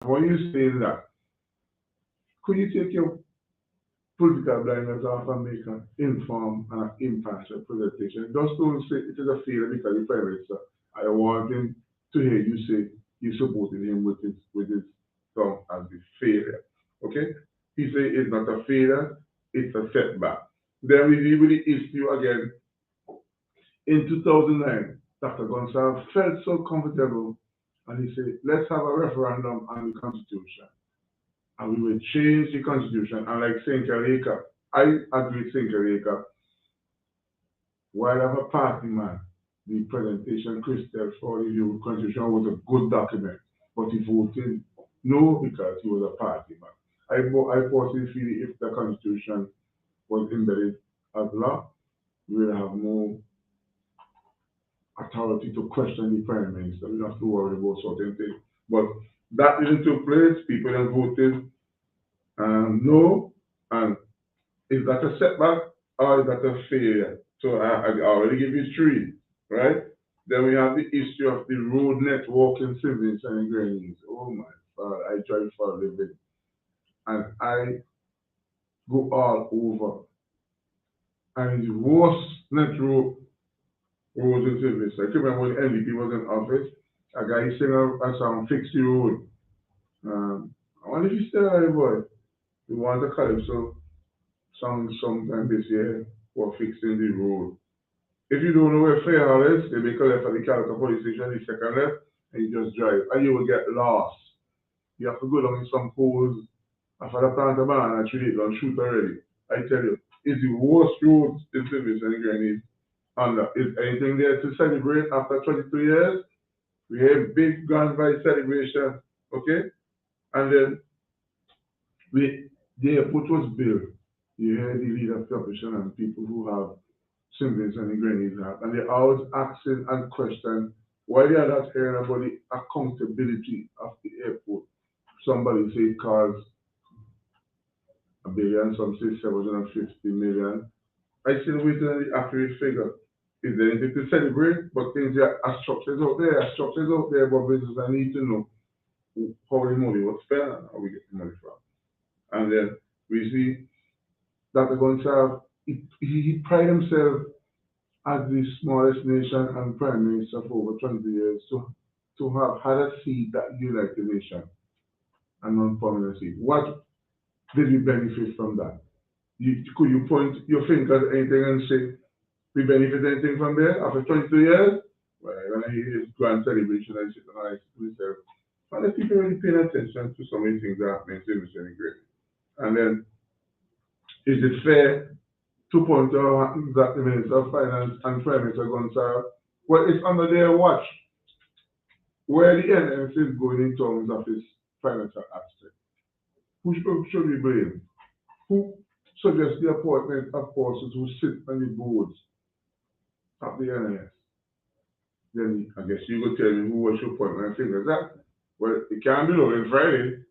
When you say that, could you take your political blindness off and make an informed and impartial presentation? Just don't say it is a failure because the Prime Minister. I want him to hear you say you supported him with his song as the failure. Okay? He say it's not a failure, it's a setback. Then we deal with the issue again. In 2009, Dr. Gonsalves felt so comfortable and he said, let's have a referendum on the Constitution. And we will change the Constitution. And like St. Kaleka, I agree with St. Kaleka, while I'm a party man, the presentation Christal for the new Constitution was a good document, but he voted no because he was a party man. I personally feel if the Constitution was embedded as law, we will have more authority to question the Prime Minister. We don't have to worry about certain things. But that didn't take place. People have voted no. And is that a setback or is that a failure? So I already give you three, right? Then we have the issue of the road network in Simmons and Grannies. Oh my God, I drive for a living. And I go all over. And the worst network roads in Simmons. I can remember when the NDP was in office, a guy sing a song, Fix the Road. I wonder if he's still alive, boy. We want a calypso song sometime this year for fixing the road. If you don't know where Fairhall is, they make a left at the Calico police station, the second left, and you just drive. And you will get lost. You have to go down in some holes. After the plant a man and treat it and shoot already. I tell you, it's the worst roads in Simmons and Granite. And is anything there to celebrate after 22 years? We have big gun by celebration, okay? And then the airport was built. You hear the leader of the opposition and people who have Simmons and the Grannies have, and they always asking and question why they are not hearing about the accountability of the airport. Somebody say it costs a billion, some say 750 million. I still waiting on the accurate figure. Is there anything to celebrate? But things are structures out there, but business I need to know how the money was spent and how we get the money from. And then we see Dr. Gonsalves, he pride himself as the smallest nation and prime minister for over 20 years to have had a seat that unite the nation and non-permanent seat. What did we benefit from that? Could you point your finger at anything and say, we benefit anything from there after 22 years? Well, when I hear his grand celebration, I sit and I say to myself, well, the people really paying attention to so many things that are happening in Simmons great. And then, is it fair to point out that the Minister of Finance and Prime Minister Gonsalves, well, it's under their watch where the NMC is going in terms of its financial aspect. Who should we blame? Who suggests the appointment of persons who sit on the boards of the NMS? Then I guess you could tell me who was your appointment and things like that. Well, it can't be Lauren Friday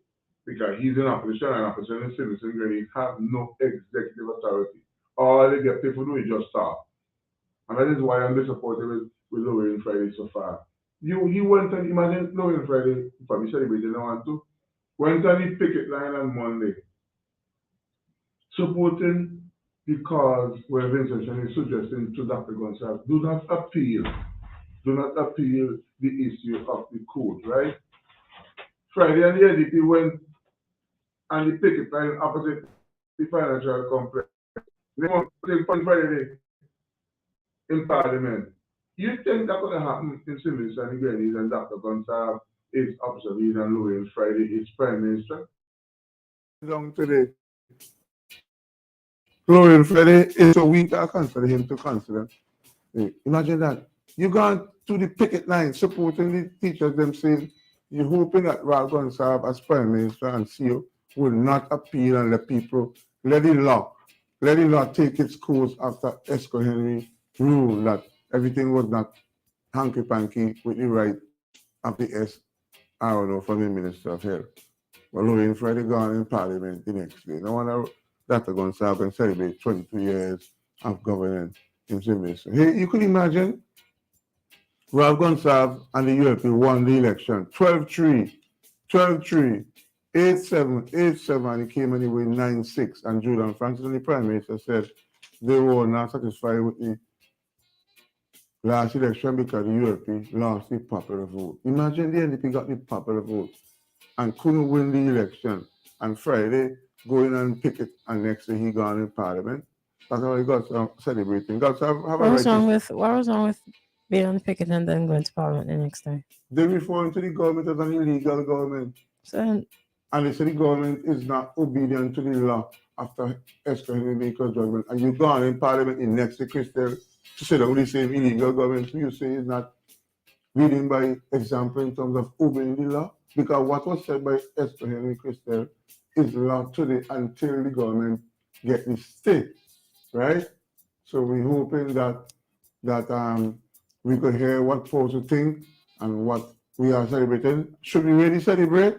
because he's in opposition and opposition and citizens really have no executive authority. All they get people do is just talk. And that is why I'm disappointed with Lauren Friday so far. He went and imagine Lauren Friday, probably celebrating no one too, went on the picket line on Monday, supporting the cause where Vincent is suggesting to Dr. Gonsalves, do not appeal the issue of the code, right? Friday and the NDP went on the picket line opposite the financial complex. They want to take on Friday in Parliament. You think that's going to happen in Simmons and Grannies and Dr. Gonsalves is obsolete and Lauren Friday is Prime Minister? Down today. Lauren Friday is so weak, I consider him to consider. Imagine that. You gone to the picket line supporting the teachers themselves. You're hoping that Ralph Gonsalves as Prime Minister and CEO will not appeal and let the law take its course after Esco Henry ruled that everything was not hanky-panky with the right of the SRO from the Minister of Health. Well, Lauren Friday gone in Parliament the next day. No wonder Dr. Gonsalves can celebrate 22 years of governance in Simmons. Hey, you could imagine Ralph Gonsalves and the ULP won the election 12-3 12-3, 8-7, 8-7, and he came anyway 9-6. And Julian Francis and the Prime Minister said they were not satisfied with the last election because the ULP lost the popular vote. Imagine the NDP got the popular vote and couldn't win the election. And Friday, go in and pick it, and next day he gone in Parliament. That's how he got celebrating. Got have what was wrong with being on picket and then going to Parliament the next day? They referring to the government as an illegal government. So, and they say the government is not obedient to the law after Esther Henry Baker's judgment. And you gone in Parliament in next to Christal to say that the same illegal government you say is not leading by example in terms of obeying the law. Because what was said by Esther Henry Christal is law today until the government get the state, right? So we're hoping that we could hear what folks think and what we are celebrating. Should we really celebrate?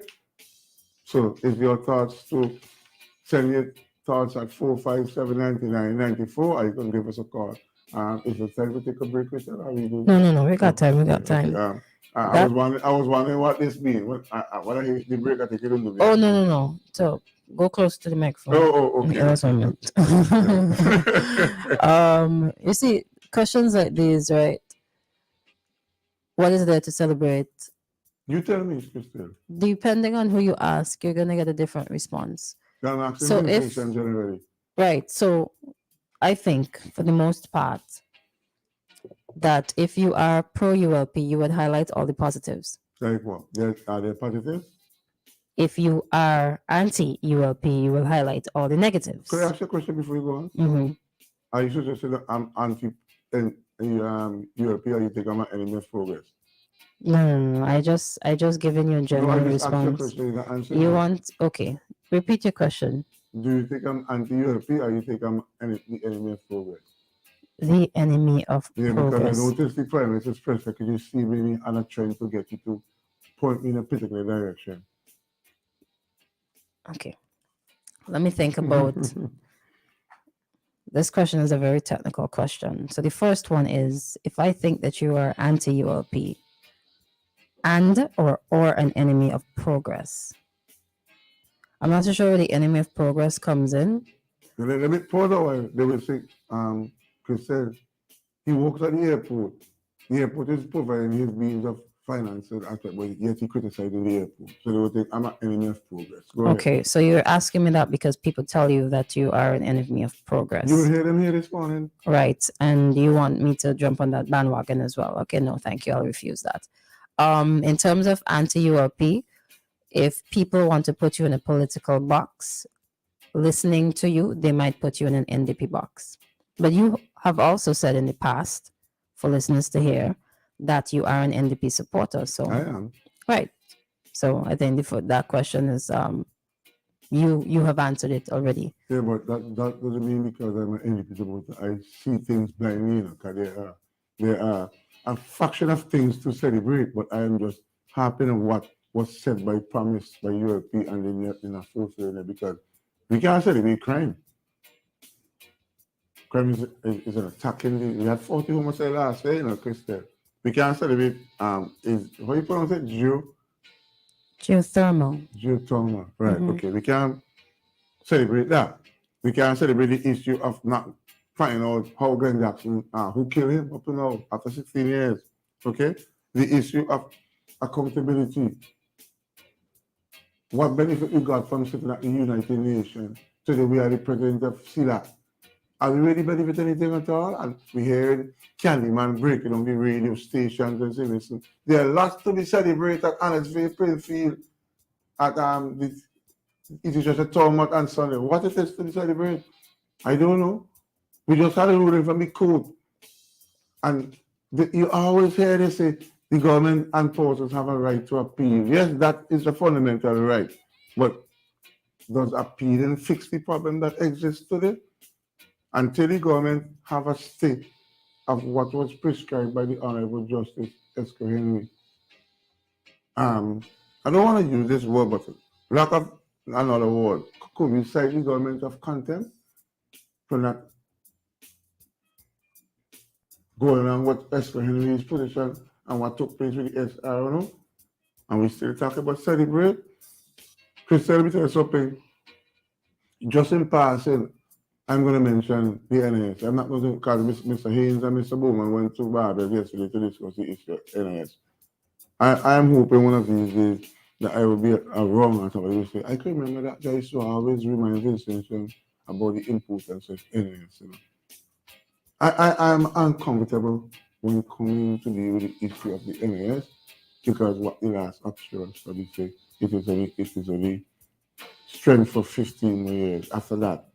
So if your thoughts to send your thoughts at 457-9994, or you can give us a call. Is it time to take a break, Christal? No, we got time. Okay. I was wondering what this means. When I hear the break, I think you don't do that. Oh, no. So go close to the microphone. Oh, okay. That's what I meant. You see, questions like these, right? What is there to celebrate? You tell me, Christal. Depending on who you ask, you're gonna get a different response. So right. So I think for the most part that if you are pro ULP, you would highlight all the positives. Like what? Are there positives? If you are anti ULP, you will highlight all the negatives. Could I ask you a question before you go on? Mm-hmm. Are you suggesting that I'm anti ULP, or you think I'm an enemy of progress? No. I just given you a general response. You want repeat your question. Do you think I'm anti-ULP, or you think I'm the enemy of progress? The enemy of progress. Because I noticed the Prime Minister's press secretary see me on a trend to get you to point me in a particular direction. Okay. Let me think about this question. Is a very technical question. So the first one is, if I think that you are anti-ULP and or an enemy of progress. I'm not so sure where the enemy of progress comes in. Let me pause a while. They will say, Chris said, he works at the airport. The airport is providing his means of financial aspect, but yet he criticizing the airport. So they will think, I'm an enemy of progress. Okay, so you're asking me that because people tell you that you are an enemy of progress. You will hear them here this morning. Right, and you want me to jump on that bandwagon as well. Okay, no, thank you. I'll refuse that. In terms of anti-ULP, if people want to put you in a political box, listening to you, they might put you in an NDP box. But you have also said in the past, for listeners to hear, that you are an NDP supporter. So I am. Right. So I think that question is you have answered it already. Yeah, but that doesn't mean because I'm an NDP supporter, I see things blindly, because there are a fraction of things to celebrate, but I am just happy on what was said by promise by ULP and in a fulfilling it, because we can't celebrate crime. Crime is an attack we had 40 homicides last year, Christal. We can't celebrate is how you pronounce it? Geothermal, right? Mm-hmm. Okay, we can't celebrate that. We can't celebrate the issue of not finding out how Glenn Jackson, who killed him up to now after 16 years. Okay, the issue of accountability. What benefit we got from sitting at the United Nations? Today we are the president of CELAC. Are we really benefit anything at all? And we heard Candyman breaking on the radio stations and saying, listen, there are lots to be celebrated at Annesville, Princefield, at it is just a Tormont and Sunday. What it is to be celebrated? I don't know. We just had a ruling from the court. And you always hear they say the government and forces have a right to appeal. Yes, that is a fundamental right. But does appealing fix the problem that exists today? Until the government have a stay of what was prescribed by the Honorable Justice Esther Henry. I don't want to use this word, but lack of another word. Could we cite the government of contempt for not going on with Esther Henry's position and what took place with the SRO? and we still talk about celebrate. Christal, let me tell you something. Just in passing, I'm going to mention the NIS. I'm not going to call Mr. Haynes and Mr. Bowman went to Barbados yesterday to discuss the issue of NIS. I am hoping one of these days that I will be wrong and somebody will say, I can remember that guy, so I always remind Vincent about the importance of NIS. You know? I am uncomfortable when coming to deal with the issue of the NIS because what the last actual study said, it is only strength for 15 years. After that,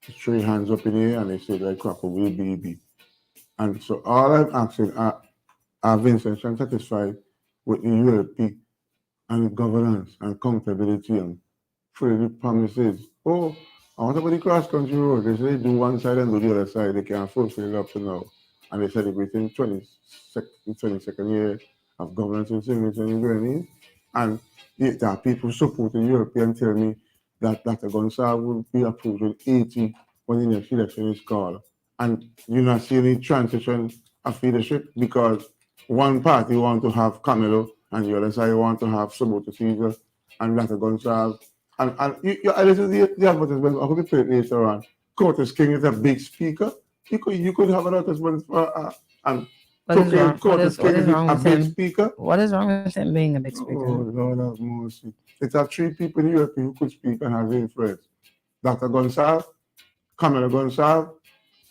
three hands up in the air and they say like crap will be. And so all I'm asking are Vincent I'm satisfied with the ULP and governance and accountability and freely promises. Oh, I want about the cross country road. They say do one side and do the other side. They can't fulfill it up to now. And they celebrating 22nd year of governance in St. and Grenade. And there are people supporting European tell me that Dr. Gonzalez will be approved in 80 when the next election is called. And you not see any transition of leadership because one party want to have Camilo and the other side want to have Subota Caesar and Dr. Gonzalez. And I listen to the advertisement, I'm going to play it later on. Curtis King is a big speaker. You could have an advertisement for and Curtis King is a big speaker. What is wrong with him being a big speaker? Oh, Lord have mercy. It's a three people in Europe who could speak and have influence. Dr. Gonzalez, Camilo Gonzalez,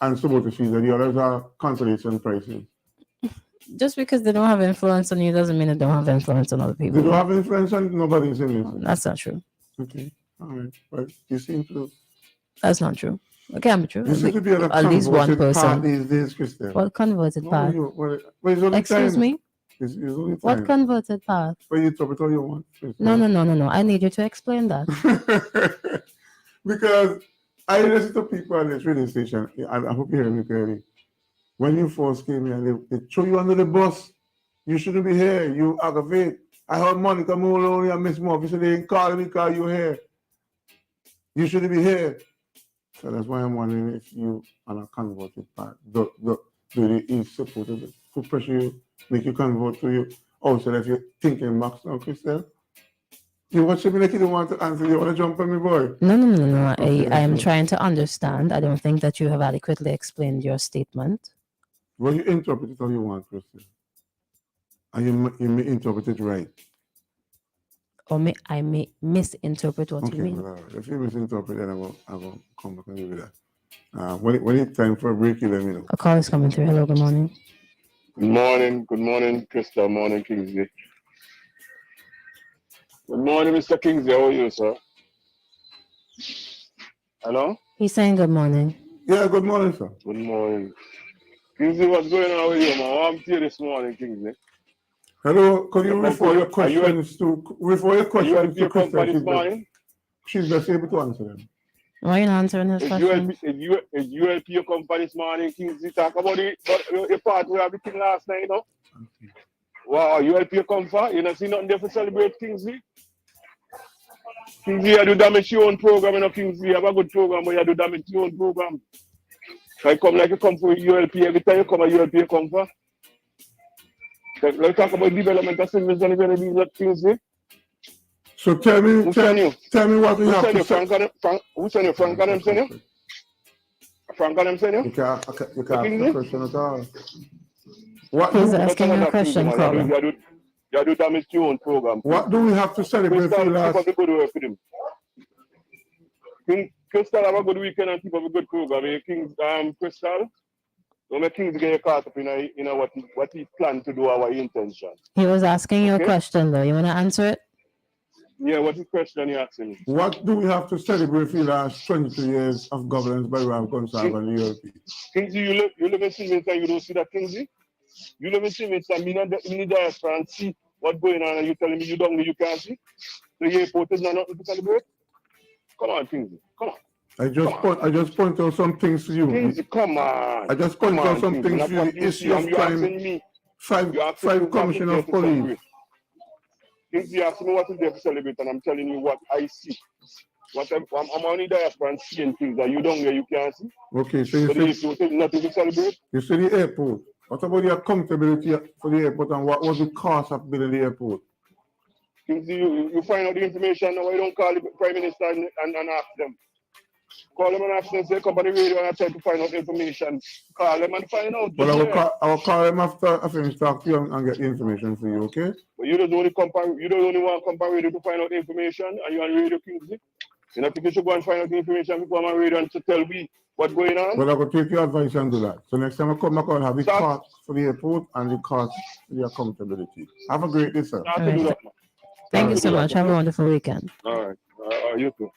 and Subota Caesar. The others are consolation prices. Just because they don't have influence on you doesn't mean they don't have influence on other people. They don't have influence on nobody's in this. That's not true. Okay, all right. But you seem to. That's not true. It can't be true. You seem to be at least one person. These days, Christal. What converted path? Excuse me? It's only time. What converted path? But you talk all you want. No. I need you to explain that. Because I listen to people on this radio station. I hope you hear me clearly. When you first came here, they throw you under the bus. You shouldn't be here. You aggravate. I heard Monica Muloney and Miss Murphy said they didn't call me because you're here. You shouldn't be here. So that's why I'm wondering if you are a converted part. Do the East support put pressure you, make you convert to you? Oh, so if you're thinking back now, Christal? You watch me like you don't want to answer. You want to jump on me, boy? No. Okay, I am trying to understand. I don't think that you have adequately explained your statement. Well, you interpret it how you want, Christal. And you may interpret it right. Or I may misinterpret what you mean. Well, if you misinterpret, then I will come back and give you that. When it's time for a break, you let me know. A call is coming through. Hello, good morning. Good morning, Christal. Morning, Kingsley. Good morning, Mr. Kingsley. How are you, sir? Hello? He's saying good morning. Yeah, good morning, sir. Good morning. Kingsley, what's going on with you, man? I'm here this morning, Kingsley. Hello, could you refer your questions to company this morning? She's best able to answer them. Why are you not answering his question? If you help your company this morning, Kingsley, talk about the part we have the thing last night, you know? Okay. Wow, you help your company? You don't see nothing there for celebrate, Kingsley? Kingsley, you do damage your own program, you know, Kingsley. You have a good program, but you do damage your own program. I come like you come for ULP every time you come at ULP, you come for. Let's talk about development of service and these things. So tell me what we have to say. Who send you? Frank and them send you? Frank and them send you? You can't ask the question at all. Who's asking you a question, Colin? You do damage to your own program. What do we have to celebrate for last? Keep up the good work with him. Christal have a good weekend and keep up a good program. Christal? Don't make Kings get caught up in what he planned to do, our intention. He was asking you a question, though. You want to answer it? Yeah, what's the question you asking me? What do we have to celebrate for the last 22 years of governance by Ralph Gonsalves and the ULP? Kingsley, you live in Siemens and you don't see that, Kingsley? You live in Siemens and me in the diaspora and see what's going on and you're telling me you can't see? The airport is not nothing to celebrate? Come on, Kingsley, come on. I just point out some things to you. Kingsley, come on. I just point out some things to you. The issue of crime. Five commissioner of police. Kingsley asked me what is there to celebrate, and I'm telling you what I see. I'm only diaspora and seeing things that you don't know, you can't see. Okay, so you say nothing to celebrate. You see the airport. What about the accountability for the airport and what was the cost of building the airport? Kingsley, you find out the information now. You don't call the Prime Minister and ask them. Call them and ask them, say, come on the radio and I try to find out information. Call them and find out. But I will call them after I finish talking to you and get the information for you, okay? But you don't only want to compare radio to find out the information, and you're on radio, Kingsley. You don't think you should go and find out the information before I'm on radio and to tell me what's going on? Well, I will take your advice and do that. So next time I come back, I'll have the cost for the airport and the cost for the accountability. Have a great day, sir. Right. Thank you so much. Have a wonderful weekend. All right. You too.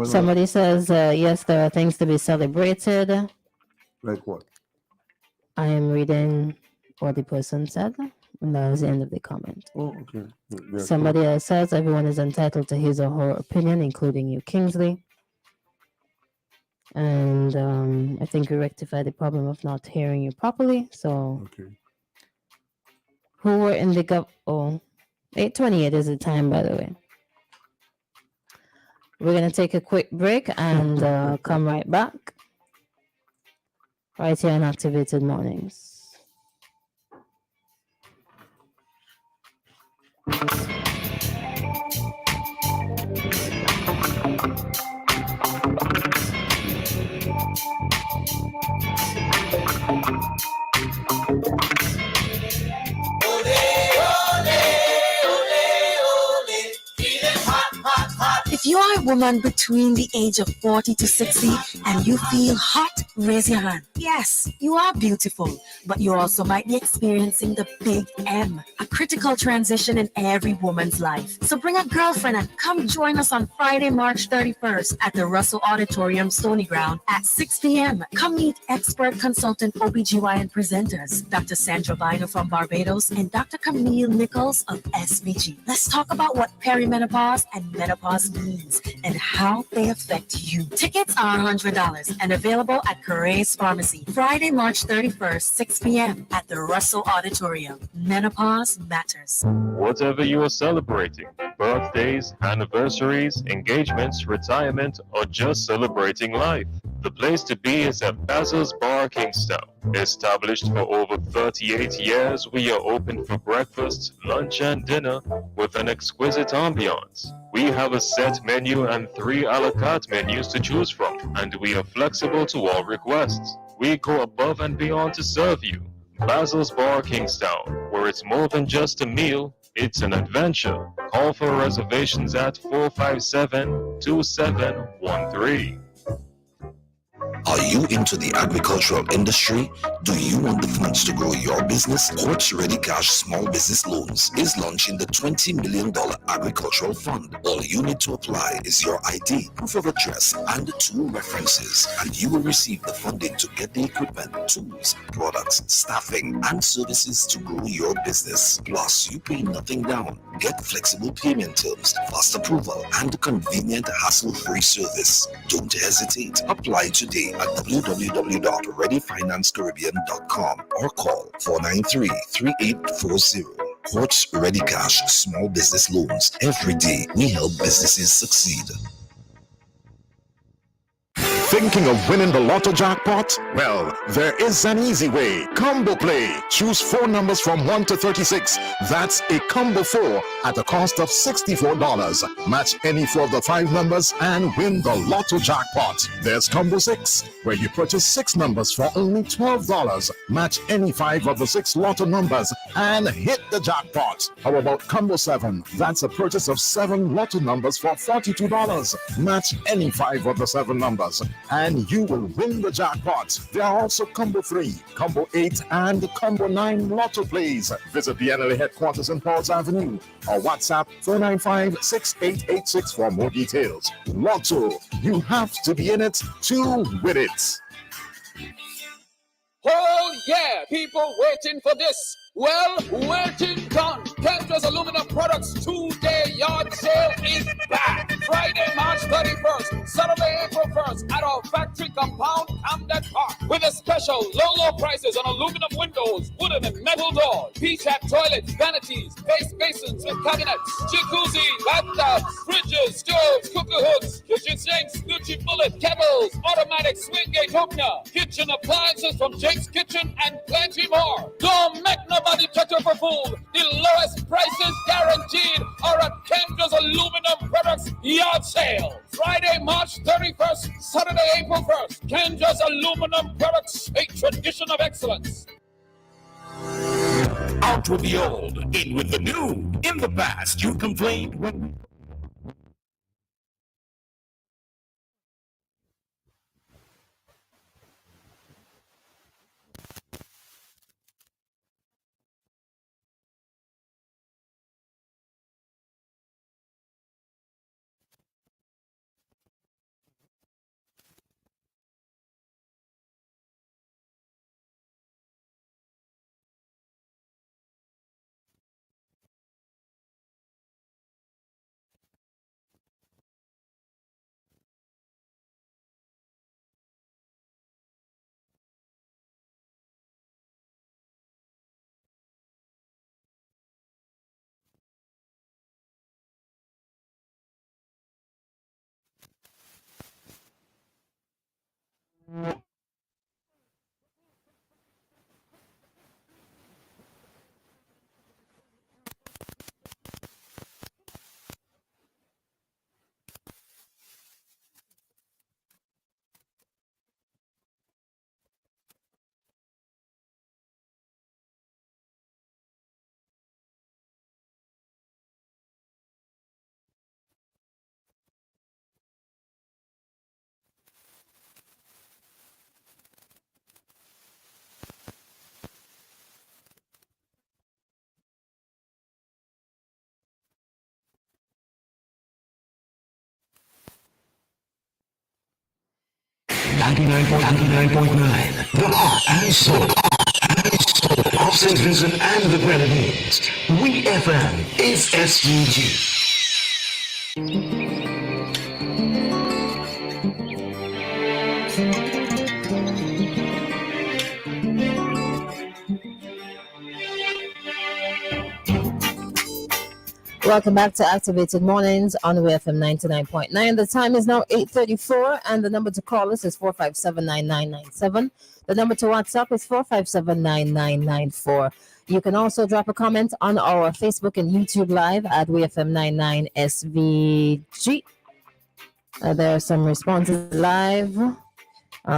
Somebody says, yes, there are things to be celebrated. Like what? I am reading what the person said, and that was the end of the comment. Oh, okay. Yeah, Somebody else says, everyone is entitled to his or her opinion, including you, Kingsley. And I think we rectified the problem of not hearing you properly. So, okay. Who were in the 8:28 is the time, by the way. We're going to take a quick break and come right back. Right here on Activated Mornings. If you are a woman between the age of 40 to 60 and you feel hot, raise your hand. Yes, you are beautiful, but you also might be experiencing the big M, a critical transition in every woman's life. So bring a girlfriend and come join us on Friday, March 31st at the Russell Auditorium, Stony Ground at 6 p.m. Come meet expert consultant OBGYN presenters, Dr. Sandra Viner from Barbados and Dr. Camille Nichols of SVG. Let's talk about what perimenopause and menopause means and how they affect you. Tickets are $100 and available at Carrer's Pharmacy. Friday, March 31st, 6 p.m. at the Russell Auditorium. Menopause matters. Whatever you are celebrating, birthdays, anniversaries, engagements, retirement, or just celebrating life, the place to be is at Basil's Bar Kingstown. Established for over 38 years, we are open for breakfast, lunch, and dinner with an exquisite ambiance. We have a set menu and 3 a la carte menus to choose from, and we are flexible to all requests. We go above and beyond to serve you. Basil's Bar Kingstown, where it's more than just a meal, it's an adventure. Call for reservations at 457-2713. Are you into the agricultural industry? Do you want the funds to grow your business? Quartz Ready Cash Small Business Loans is launching the $20 million agricultural fund. All you need to apply is your ID, proof of address, and 2 references, and you will receive the funding to get the equipment, tools, products, staffing, and services to grow your business. Plus, you pay nothing down. Get flexible payment terms, fast approval, and convenient hassle-free service. Don't hesitate. Apply today at www.readyfinancecaribbean.com or call 493-3840. Quartz Ready Cash Small Business Loans. Every day, we help businesses succeed. Thinking of winning the lotto jackpot? Well, there is an easy way. Combo Play. Choose 4 numbers from 1 to 36. That's a combo 4 at a cost of $64. Match any 4 of the 5 numbers and win the lotto jackpot. There's Combo 6, where you purchase 6 numbers for only $12. Match any 5 of the 6 lotto numbers and hit the jackpot. How about Combo 7? That's a purchase of 7 lotto numbers for $42. Match any 5 of the 7 numbers and you will win the jackpot. There are also Combo 3, Combo 8, and Combo 9 lotto plays. Visit the NLA headquarters in Pauls Avenue or WhatsApp 495-6886 for more details. Lotto, you have to be in it to win it. Oh yeah, people waiting for this. Well, waiting done. Keltra's Aluminum Products 2-day yard sale is back. Friday, March 31st, Saturday, April 1st, at our factory compound, Camden Park, with a special low prices on aluminum windows, wooden and metal doors, beach hat toilets, vanities, base basins with cabinets, jacuzzi, bathtubs, fridges, stoves, cooker hoods, kitchen sinks, Gucci bullet, kettles, automatic swing gate opener, kitchen appliances from Jake's Kitchen, and plenty more. Don't make nobody touch you for food. The lowest prices guaranteed are at Kendra's Aluminum Products Yard Sale. Friday, March 31st, Saturday, April 1st. Kendra's Aluminum Products, a tradition of excellence. Out with the old, in with the new. In the past, you complained when... The heart and soul of St. Vincent and the Grenadines. WEFM is SGG. Welcome back to Activated Mornings on WEFM 99.9. The time is now 8:34, and the number to call us is 457-9997. The number to WhatsApp is 457-9994. You can also drop a comment on our Facebook and YouTube Live at WEFM 99 SVG. There are some responses live.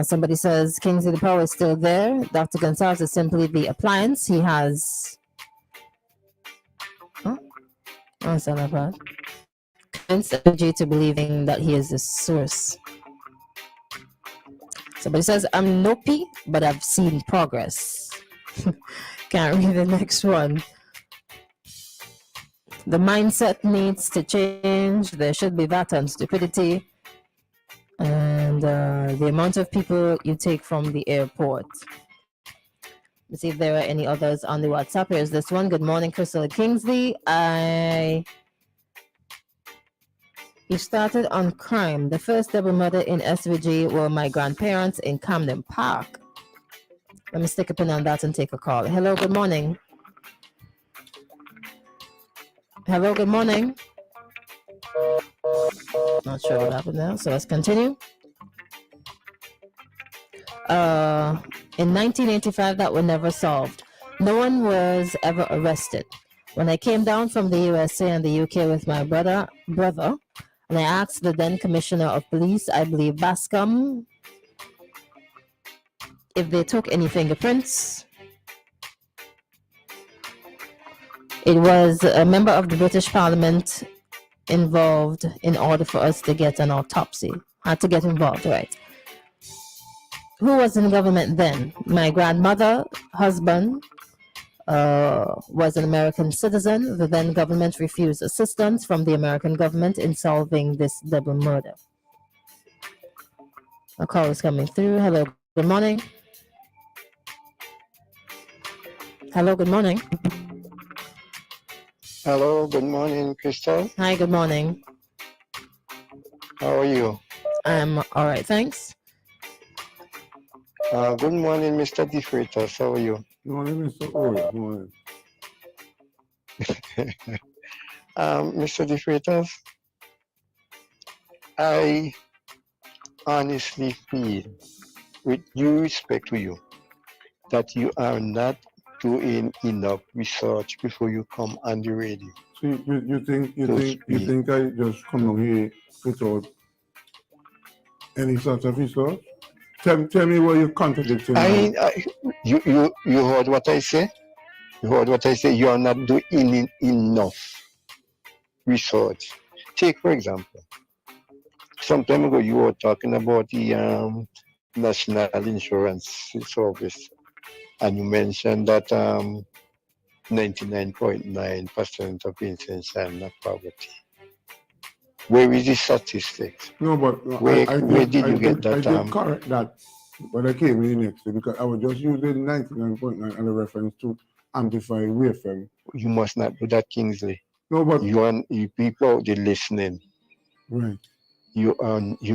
Somebody says, Kingsley, the power is still there. Dr. Gonzalez is simply the appliance. He has... That's not bad. Convince energy to believing that he is the source. Somebody says, I'm nopey, but I've seen progress. Can't read the next one. The mindset needs to change. There should be that on stupidity. And the amount of people you take from the airport. Let's see if there are any others on the WhatsApp. Here's this one. Good morning, Christal and Kingsley. You started on crime. The first double murder in SVG were my grandparents in Camden Park. Let me stick a pin on that and take a call. Hello, good morning. Hello, good morning. Not sure what happened there, so let's continue. In 1985, that were never solved. No one was ever arrested. When I came down from the USA and the UK with my brother, and I asked the then Commissioner of Police, I believe Bascom, if they took any fingerprints. It was a member of the British Parliament involved in order for us to get an autopsy. Had to get involved, right? Who was in government then? My grandmother, husband, was an American citizen. The then government refused assistance from the American government in solving this double murder. A call is coming through. Hello, good morning. Hello, good morning. Hello, good morning, Christal. Hi, good morning. How are you? I'm all right, thanks. Good morning, Mr. DeFreitas. How are you? Good morning, Mr. Owen. Good morning. Mr. DeFreitas, I honestly feel, with due respect to you, that you are not doing enough research before you come on the radio. So you think I just come on here without any sort of research? Tell me what you're contradicting. You heard what I say? You heard what I say? You are not doing enough research. Take, for example, some time ago you were talking about the National Insurance Service, and you mentioned that 99.9% of Indians are not poverty. Where is the statistics? No, but where did you get that? I did correct that when I came in next day because I was just using 99.9 as a reference to amplify WEFM. You must not do that, Kingsley. No, but you people out there listening. Right. You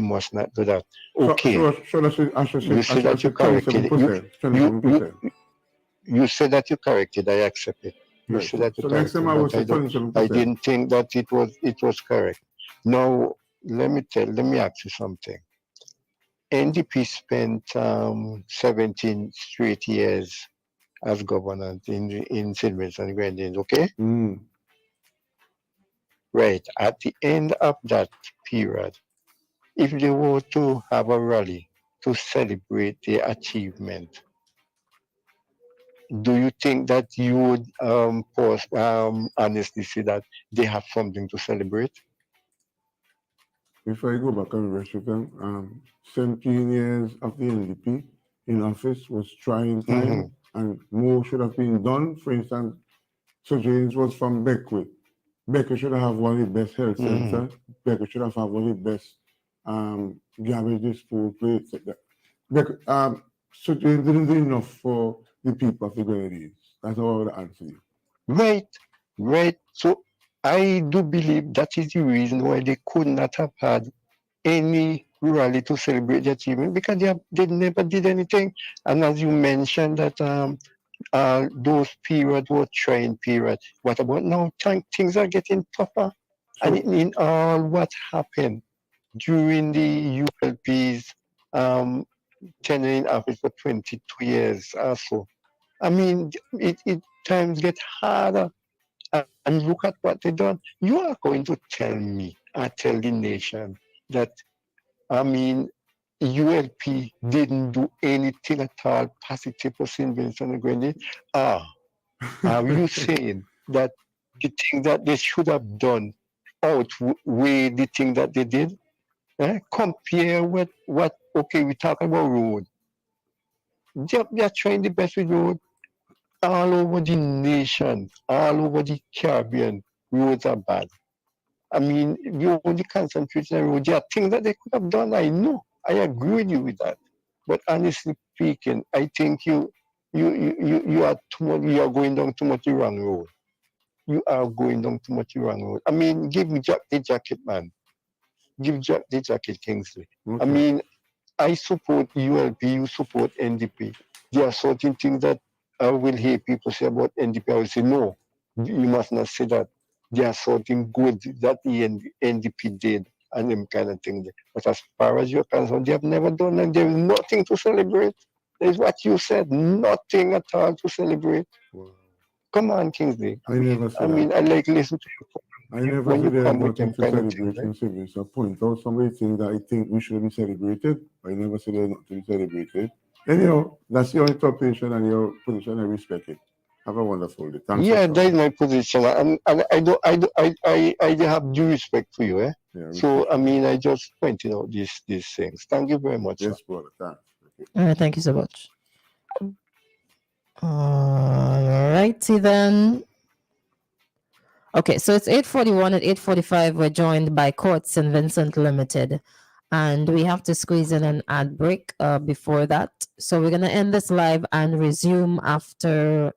must not do that. Okay. So I should you say that you corrected it. You said that you corrected. I accept it. You right. said that you so corrected. Next time I will say 27%. I didn't think that it was correct. Now let me ask you something. NDP spent 17 straight years as governor in St. Vincent and Grenadines, okay? Mm. Right. At the end of that period, if they were to have a rally to celebrate their achievement, do you think that you would honestly say that they have something to celebrate? If I go back and restrict them, 17 years of the NDP in office was trying time, and more should have been done. For instance, Sir James was from Beckwith. Beckwith should have one of the best health centers. Beckwith should have one of the best garbage disposal places. Sir James didn't do enough for the people of the Grenadines. That's how I would answer you. Right. So I do believe that is the reason why they could not have had any rally to celebrate the achievement, because they never did anything. And as you mentioned that those periods were trying periods. What about now? Things are getting tougher. And in all what happened during the ULP's tenure in office for 22 years or so, I mean, it times get harder. And look at what they done. You are going to tell me, I tell the nation that, I mean, ULP didn't do anything at all positive for St. Vincent and Grenadines. Are you saying that the thing that they should have done outweigh the thing that they did? Compare with what, okay, we're talking about road. They're trying the best with road. All over the nation, all over the Caribbean, roads are bad. I mean, you only concentrate on roads. There are things that they could have done. I know. I agree with you with that. But honestly speaking, I think you are going down too much the wrong road. You are going down too much the wrong road. I mean, give me Jack the jacket, man. Give Jack the jacket, Kingsley. Okay. I mean, I support ULP, you support NDP. There are certain things that I will hear people say about NDP. I will say, no, you must not say that. There are something good that the NDP did and them kind of thing. But as far as you're concerned, they have never done, and there is nothing to celebrate. There's what you said, nothing at all to celebrate. Wow. Come on, Kingsley. I mean, I like listen to you. I never said there's nothing to celebrate in civics. I point out somebody things that I think we should be celebrated, but I never said there's not to be celebrated. Anyhow, that's your interpretation and your position. I respect it. Have a wonderful day. Thanks. Yeah, that is my position, and I have due respect for you. Yeah, so I mean, I just pointed out these things. Thank you very much. Yes, brother. Thanks. All right, thank you so much. All righty then. Okay, so it's 8:41. At 8:45, we're joined by Court St. Vincent Limited. And we have to squeeze in an ad break before that. So we're going to end this live and resume after